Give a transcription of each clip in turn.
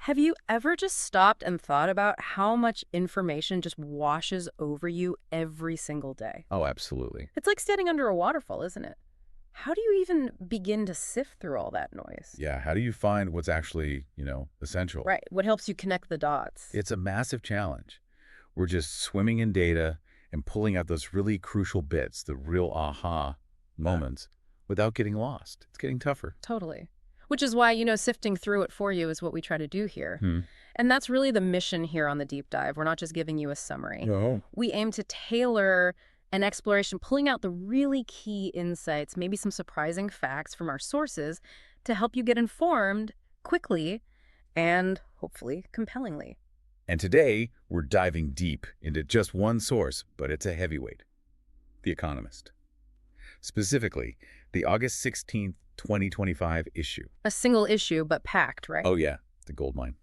Have you ever just stopped and thought about how much information just washes over you every single day? Oh, absolutely. It's like standing under a waterfall, isn't it? How do you even begin to sift through all that noise? Yeah, how do you find what's actually, essential? Right. What helps you connect the dots? It's a massive challenge. We're just swimming in data and pulling out those really crucial bits, the real aha moments, without getting lost. It's getting tougher. Totally. Which is why, sifting through it for you is what we try to do here. Hmm. And that's really the mission here on the deep dive. We're not just giving you a summary. No. We aim to tailor an exploration, pulling out the really key insights, maybe some surprising facts from our sources to help you get informed quickly and hopefully compellingly. And today, we're diving deep into just one source, but it's a heavyweight, The Economist. Specifically, the August 16th, 2025 issue. A single issue, but packed, right? Oh yeah, the gold mine.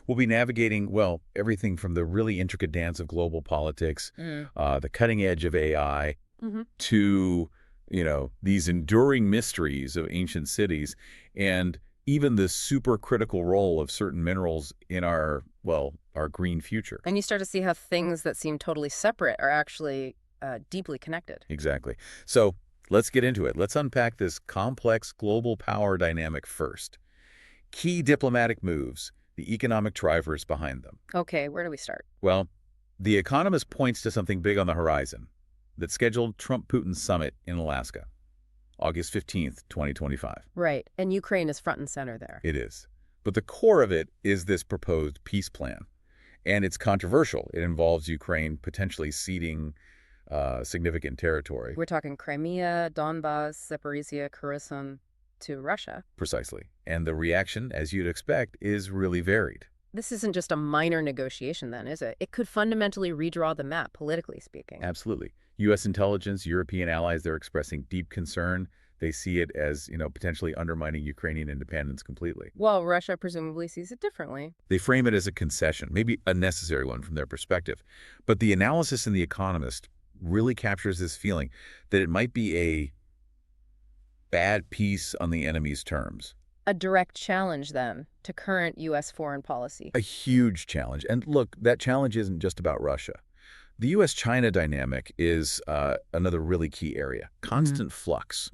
We'll be navigating, well, everything from the really intricate dance of global politics, the cutting edge of AI, to, these enduring mysteries of ancient cities, and even the super critical role of certain minerals in our green future. And you start to see how things that seem totally separate are actually deeply connected. Exactly. So let's get into it. Let's unpack this complex global power dynamic first. Key diplomatic moves, the economic drivers behind them. Okay, where do we start? Well, The Economist points to something big on the horizon, that scheduled Trump-Putin summit in Alaska, August 15th, 2025. Right, and Ukraine is front and center there. It is. But the core of it is this proposed peace plan. And it's controversial. It involves Ukraine potentially ceding significant territory. We're talking Crimea, Donbas, Zaporizhia, Kherson to Russia. Precisely. And the reaction, as you'd expect, is really varied. This isn't just a minor negotiation then, is it? It could fundamentally redraw the map, politically speaking. Absolutely. U.S. intelligence, European allies, they're expressing deep concern. They see it as, potentially undermining Ukrainian independence completely. Well, Russia presumably sees it differently. They frame it as a concession, maybe a necessary one from their perspective. But the analysis in The Economist really captures this feeling that it might be a bad peace on the enemy's terms. A direct challenge, then, to current U.S. foreign policy. A huge challenge. And look, that challenge isn't just about Russia. The U.S.-China dynamic is another really key area. Constant flux.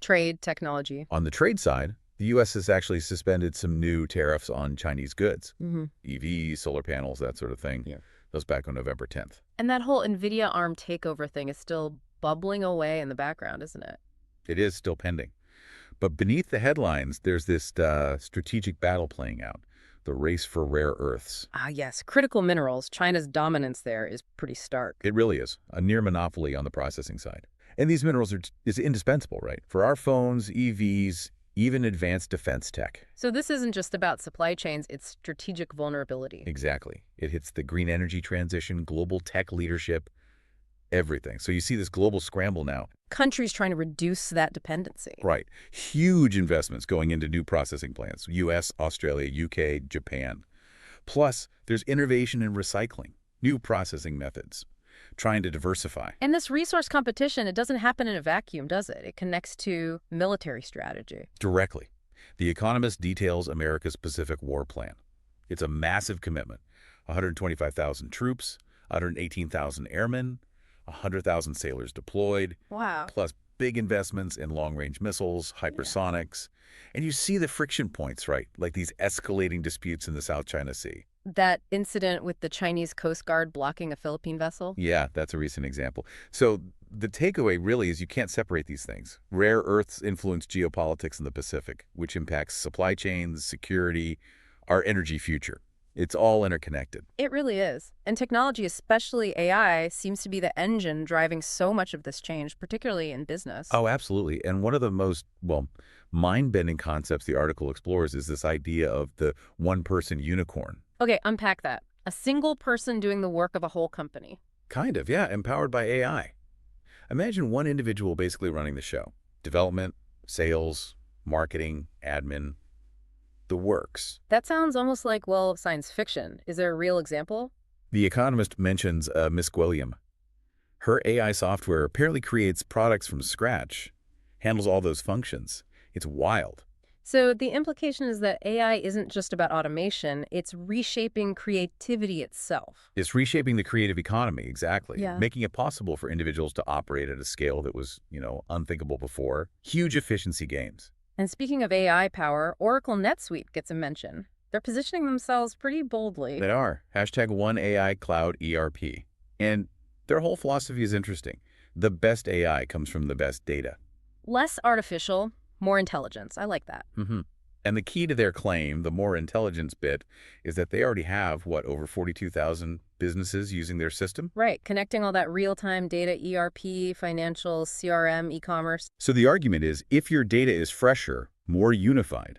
Trade, technology. On the trade side, the U.S. has actually suspended some new tariffs on Chinese goods. EVs, solar panels, that sort of thing. Yeah. Those back on November 10th. And that whole NVIDIA ARM takeover thing is still bubbling away in the background, isn't it? It is still pending. But beneath the headlines, there's this strategic battle playing out, the race for rare earths. Ah, yes. Critical minerals. China's dominance there is pretty stark. It really is. A near monopoly on the processing side. And these minerals is indispensable, right? For our phones, EVs, even advanced defense tech. So this isn't just about supply chains, it's strategic vulnerability. Exactly. It hits the green energy transition, global tech leadership, everything. So you see this global scramble now. Countries trying to reduce that dependency. Right. Huge investments going into new processing plants. U.S., Australia, U.K., Japan. Plus, there's innovation in recycling, new processing methods, trying to diversify. And this resource competition, it doesn't happen in a vacuum, does it? It connects to military strategy. Directly. The Economist details America's Pacific War Plan. It's a massive commitment. 125,000 troops, 118,000 airmen, 100,000 sailors deployed. Wow. Plus big investments in long-range missiles, hypersonics. Yeah. And you see the friction points, right? Like these escalating disputes in the South China Sea. That incident with the Chinese Coast Guard blocking a Philippine vessel? Yeah, that's a recent example. So the takeaway really is you can't separate these things. Rare earths influence geopolitics in the Pacific, which impacts supply chains, security, our energy future. It's all interconnected. It really is. And technology, especially AI, seems to be the engine driving so much of this change, particularly in business. Oh, absolutely. And one of the most, mind-bending concepts the article explores is this idea of the one-person unicorn. Okay, unpack that. A single person doing the work of a whole company. Kind of, yeah, empowered by AI. Imagine one individual basically running the show. Development, sales, marketing, admin, the works. That sounds almost like, science fiction. Is there a real example? The Economist mentions Miss Gwilliam. Her AI software apparently creates products from scratch, handles all those functions. It's wild. So the implication is that AI isn't just about automation, it's reshaping creativity itself. It's reshaping the creative economy, exactly, Yeah. making it possible for individuals to operate at a scale that was, unthinkable before. Huge efficiency gains. And speaking of AI power, Oracle NetSuite gets a mention. They're positioning themselves pretty boldly. They are. Hashtag One AI Cloud ERP. And their whole philosophy is interesting. The best AI comes from the best data. Less artificial, more intelligence. I like that. hmm And the key to their claim, the more intelligence bit, is that they already have, over 42,000 businesses using their system? Right, connecting all that real-time data, ERP, financial, CRM, e-commerce. So the argument is, if your data is fresher, more unified,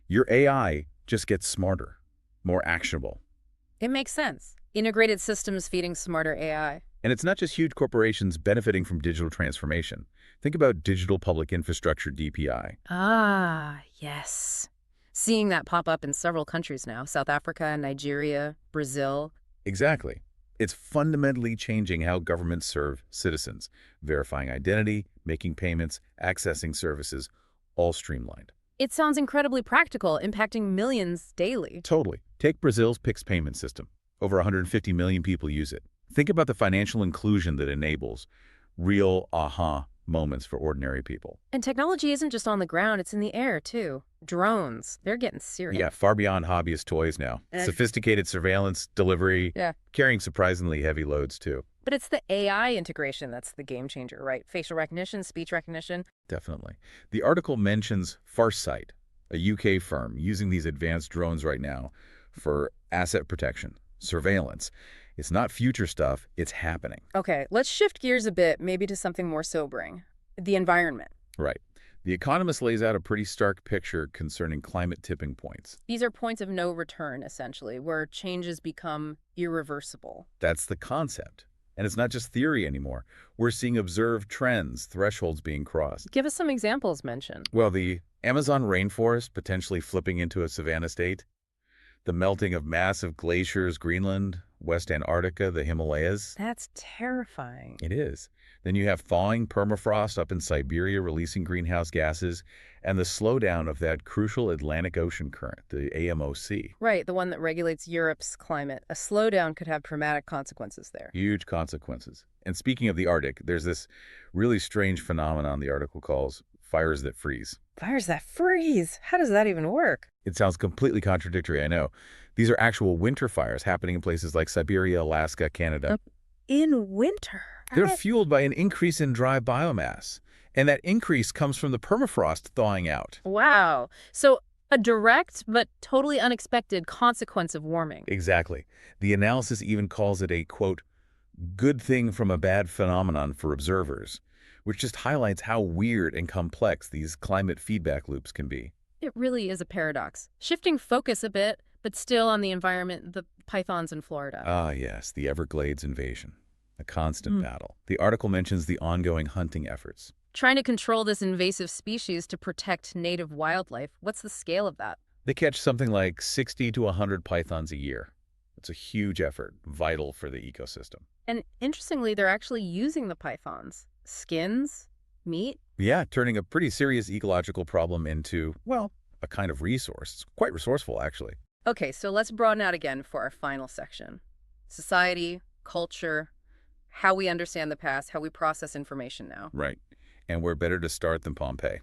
your AI just gets smarter, more actionable. It makes sense. Integrated systems feeding smarter AI. And it's not just huge corporations benefiting from digital transformation. Think about digital public infrastructure, DPI. Ah, yes. Seeing that pop up in several countries now, South Africa, Nigeria, Brazil. Exactly. It's fundamentally changing how governments serve citizens, verifying identity, making payments, accessing services, all streamlined. It sounds incredibly practical, impacting millions daily. Totally. Take Brazil's Pix payment system. Over 150 million people use it. Think about the financial inclusion that enables real aha moments for ordinary people. And technology isn't just on the ground, it's in the air, too. Drones, they're getting serious. Yeah, far beyond hobbyist toys now. Sophisticated surveillance, delivery, Yeah. carrying surprisingly heavy loads too. But it's the AI integration that's the game changer, right? Facial recognition, speech recognition. Definitely. The article mentions Farsight, a UK firm using these advanced drones right now for asset protection, surveillance. It's not future stuff, it's happening. Okay, let's shift gears a bit, maybe to something more sobering. The environment. Right. The Economist lays out a pretty stark picture concerning climate tipping points. These are points of no return, essentially, where changes become irreversible. That's the concept. And it's not just theory anymore. We're seeing observed trends, thresholds being crossed. Give us some examples mentioned. Well, the Amazon rainforest potentially flipping into a savanna state, the melting of massive glaciers, Greenland, West Antarctica, the Himalayas. That's terrifying. It is. Then you have thawing permafrost up in Siberia releasing greenhouse gases, and the slowdown of that crucial Atlantic Ocean current, the AMOC. Right, the one that regulates Europe's climate. A slowdown could have dramatic consequences there. Huge consequences. And speaking of the Arctic, there's this really strange phenomenon the article calls fires that freeze. Fires that freeze? How does that even work? It sounds completely contradictory, I know. These are actual winter fires happening in places like Siberia, Alaska, Canada. In winter? They're fueled by an increase in dry biomass. And that increase comes from the permafrost thawing out. Wow. So a direct but totally unexpected consequence of warming. Exactly. The analysis even calls it a, quote, good thing from a bad phenomenon for observers, which just highlights how weird and complex these climate feedback loops can be. It really is a paradox. Shifting focus a bit, but still on the environment, the pythons in Florida. Ah, yes, the Everglades invasion. A constant battle. The article mentions the ongoing hunting efforts. Trying to control this invasive species to protect native wildlife. What's the scale of that? They catch something like 60 to 100 pythons a year. It's a huge effort, vital for the ecosystem. And interestingly, they're actually using the pythons. Skins, meat. Yeah, turning a pretty serious ecological problem into, well, a kind of resource. It's quite resourceful, actually. Okay, so let's broaden out again for our final section. Society, culture, how we understand the past, how we process information now. Right. And we're better to start than Pompeii.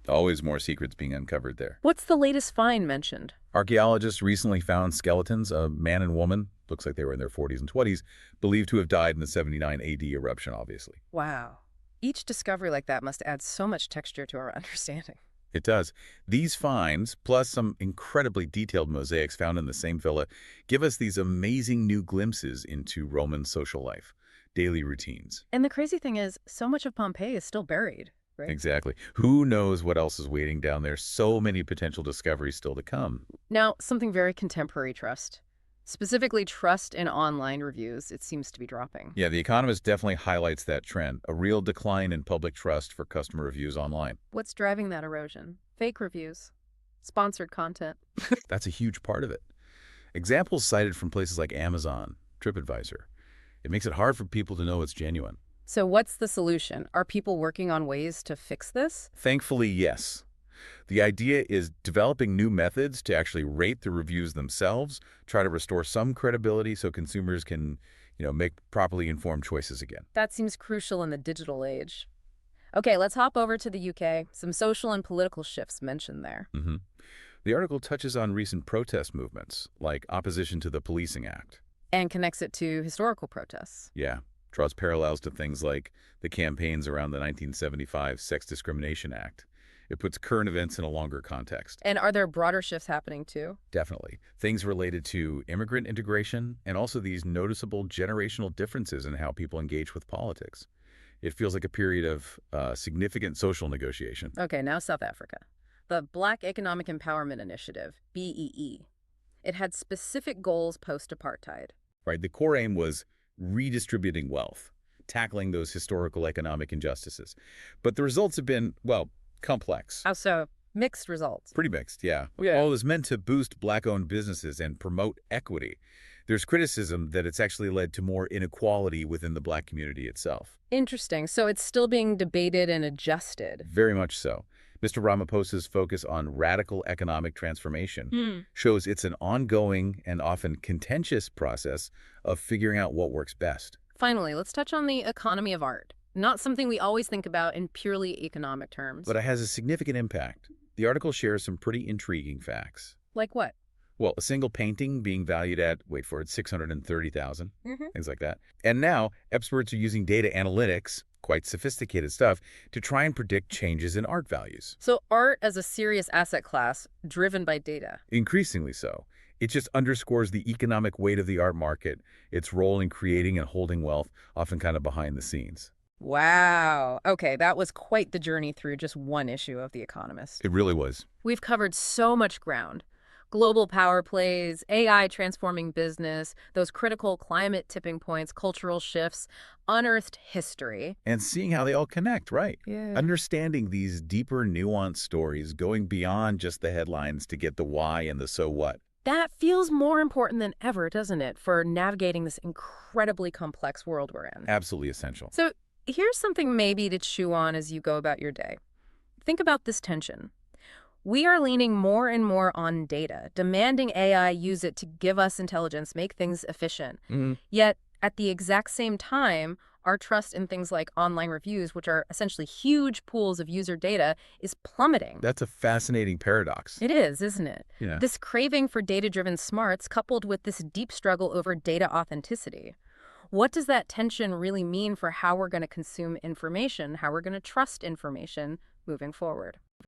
Always more secrets being uncovered there. What's the latest find mentioned? Archaeologists recently found skeletons, a man and woman, looks like they were in their 40s and 20s, believed to have died in the 79 AD eruption, obviously. Wow. Each discovery like that must add so much texture to our understanding. It does. These finds, plus some incredibly detailed mosaics found in the same villa, give us these amazing new glimpses into Roman social life, daily routines. And the crazy thing is, so much of Pompeii is still buried, right? Exactly. Who knows what else is waiting down there? So many potential discoveries still to come. Now, something very contemporary trust. Specifically, trust in online reviews, it seems to be dropping. Yeah, The Economist definitely highlights that trend, a real decline in public trust for customer reviews online. What's driving that erosion? Fake reviews, sponsored content. That's a huge part of it. Examples cited from places like Amazon, TripAdvisor. It makes it hard for people to know it's genuine. So what's the solution? Are people working on ways to fix this? Thankfully, yes. The idea is developing new methods to actually rate the reviews themselves, try to restore some credibility so consumers can, make properly informed choices again. That seems crucial in the digital age. Okay, let's hop over to the UK. Some social and political shifts mentioned there. hmm The article touches on recent protest movements, like opposition to the Policing Act. And connects it to historical protests. Yeah, draws parallels to things like the campaigns around the 1975 Sex Discrimination Act. It puts current events in a longer context. And are there broader shifts happening too? Definitely. Things related to immigrant integration and also these noticeable generational differences in how people engage with politics. It feels like a period of significant social negotiation. Okay, now South Africa. The Black Economic Empowerment Initiative, BEE. It had specific goals post-apartheid. Right? The core aim was redistributing wealth, tackling those historical economic injustices. But the results have been, well, complex. How so? Mixed results. Pretty mixed, yeah. Yeah. All is meant to boost Black-owned businesses and promote equity. There's criticism that it's actually led to more inequality within the Black community itself. Interesting. So it's still being debated and adjusted. Very much so. Mr. Ramaphosa's focus on radical economic transformation shows it's an ongoing and often contentious process of figuring out what works best. Finally, let's touch on the economy of art. Not something we always think about in purely economic terms. But it has a significant impact. The article shares some pretty intriguing facts. Like what? Well, a single painting being valued at, wait for it, 630,000, Mm-hmm. things like that. And now, experts are using data analytics, quite sophisticated stuff, to try and predict changes in art values. So art as a serious asset class driven by data. Increasingly so. It just underscores the economic weight of the art market, its role in creating and holding wealth, often kind of behind the scenes. Wow. Okay, that was quite the journey through just one issue of The Economist. It really was. We've covered so much ground. Global power plays, AI transforming business, those critical climate tipping points, cultural shifts, unearthed history. And seeing how they all connect, right? Yeah. Understanding these deeper, nuanced stories, going beyond just the headlines to get the why and the so what. That feels more important than ever, doesn't it, for navigating this incredibly complex world we're in. Absolutely essential. So here's something maybe to chew on as you go about your day. Think about this tension. We are leaning more and more on data, demanding AI use it to give us intelligence, make things efficient. Yet, at the exact same time, our trust in things like online reviews, which are essentially huge pools of user data, is plummeting. That's a fascinating paradox. It is, isn't it? Yeah. This craving for data-driven smarts coupled with this deep struggle over data authenticity. What does that tension really mean for how we're going to consume information, how we're going to trust information moving forward?